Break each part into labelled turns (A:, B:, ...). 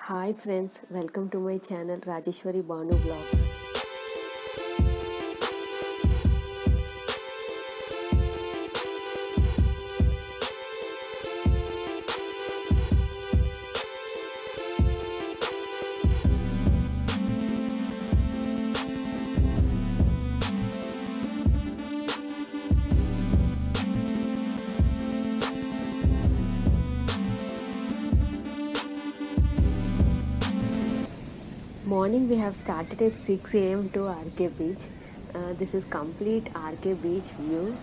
A: Hi friends, welcome to my channel Rajeshwari Banu Vlogs. Morning we have started at 6 a.m. to RK Beach. This is complete RK Beach view.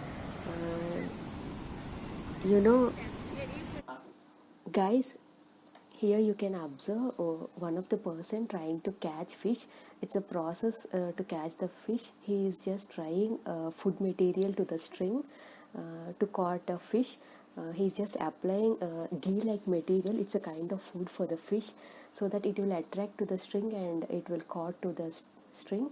A: Uh, you know, guys, here you can observe one of the person trying to catch fish. It's a process to catch the fish. He is just trying food material to the string to caught a fish. He's just applying ghee like material. It's a kind of food for the fish so that it will attract to the string and it will caught to the string.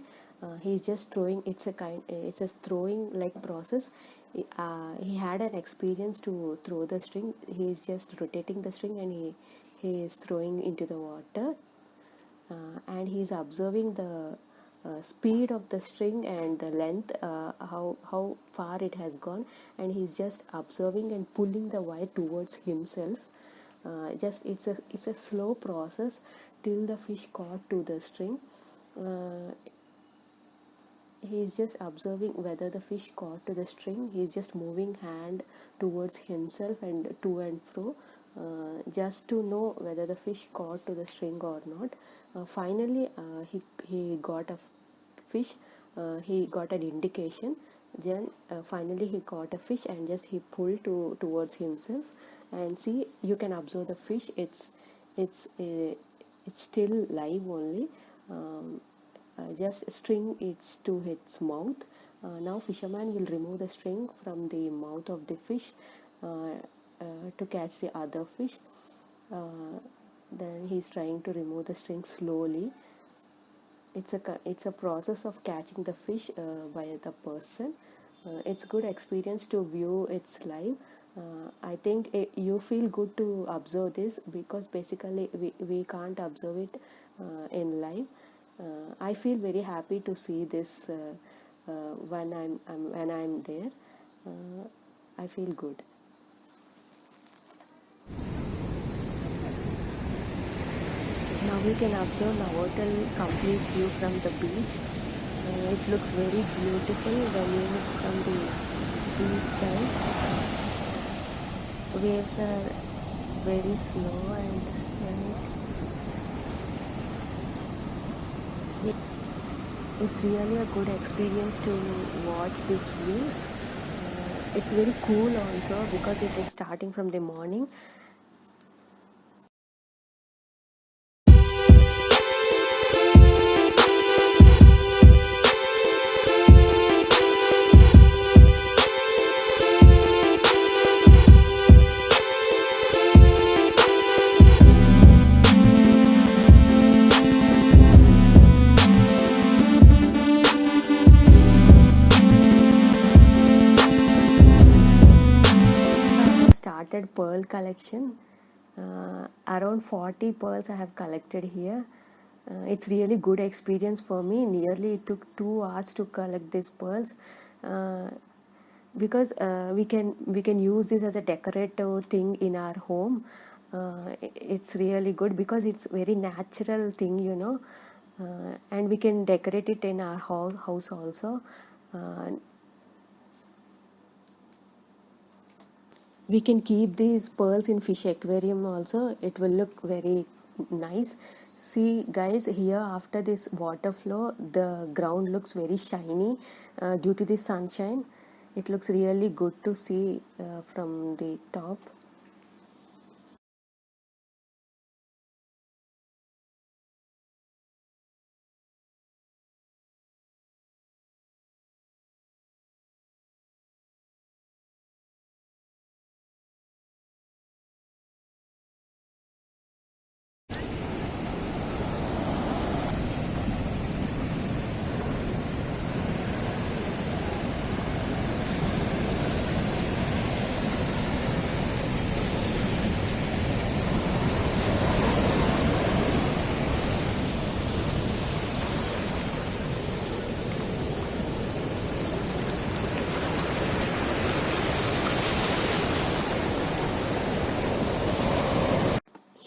A: He's just throwing. It's a throwing like process. He had an experience to throw the string. He's just rotating the string and he is throwing into the water, and he is observing the speed of the string and the length, how far it has gone, and he's just observing and pulling the wire towards himself. Just it's a slow process till the fish caught to the string. He is just observing whether the fish caught to the string. He is just moving hand towards himself and to and fro, just to know whether the fish caught to the string or not. Finally, he got a fish. He got an indication. Then finally he caught a fish and just he pulled towards himself. And see, you can observe the fish. It's still live only. Just string it to its mouth. Now fisherman will remove the string from the mouth of the fish to catch the other fish. Then he's trying to remove the string slowly. It's a process of catching the fish by the person. It's good experience to view its live. I think you feel good to observe this because basically we can't observe it in live. I feel very happy to see this when I'm there. I feel good. Now we can observe Novotel complete view from the beach. It looks very beautiful when you look from the beach side. Waves are very slow and it's really a good experience to watch this view. It's very cool also because it is starting from the morning. Started pearl collection. Around 40 pearls I have collected here. It's really good experience for me. Nearly it took 2 hours to collect these pearls because we can use this as a decorative thing in our home. It's really good because it's very natural thing, and we can decorate it in our house also. We can keep these pearls in fish aquarium also. It will look very nice. See guys, here after this water flow the ground looks very shiny due to the sunshine. It looks really good to see from the top.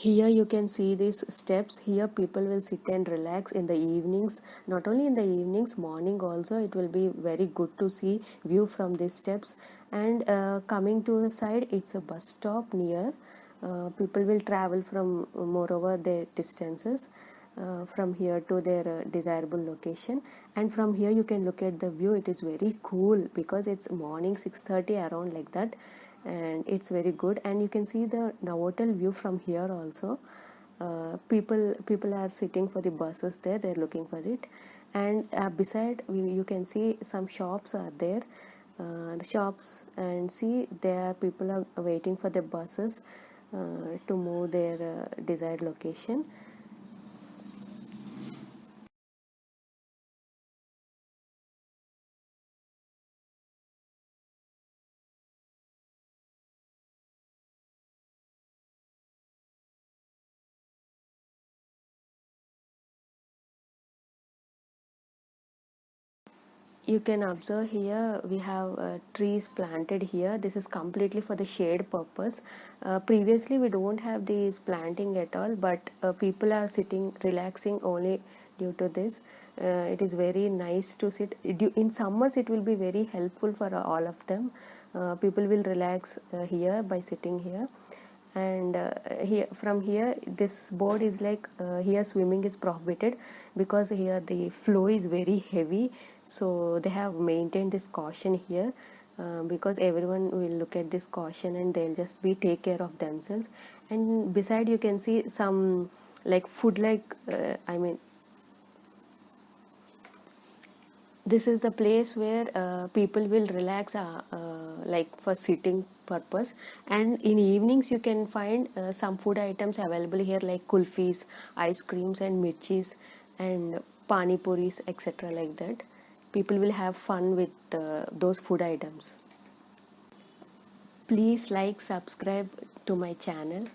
A: Here you can see these steps. Here people will sit and relax in the evenings. Not only in the evenings, morning also it will be very good to see view from these steps. And coming to the side, it's a bus stop near. People will travel from moreover their distances from here to their desirable location. And from here you can look at the view. It is very cool because it's morning 6:30 around like that, and it's very good. And you can see the Novotel view from here also. People are sitting for the buses there, they're looking for it. And beside you can see some shops are there, the shops, and see there people are waiting for the buses to move their desired location. You can observe here we have trees planted here. This is completely for the shade purpose. Previously we don't have these planting at all, but people are sitting relaxing only due to this. It is very nice to sit in summers. It will be very helpful for all of them. People will relax here by sitting here. And here from here this board is like here swimming is prohibited because here the flow is very heavy, so they have maintained this caution here, because everyone will look at this caution and they'll just be take care of themselves. And beside you can see some like food, like I mean, this is the place where people will relax, like for sitting purpose. And in evenings you can find some food items available here like kulfis, ice creams and mirchis and pani puris, etc. like that. People will have fun with those food items. Please like, subscribe to my channel.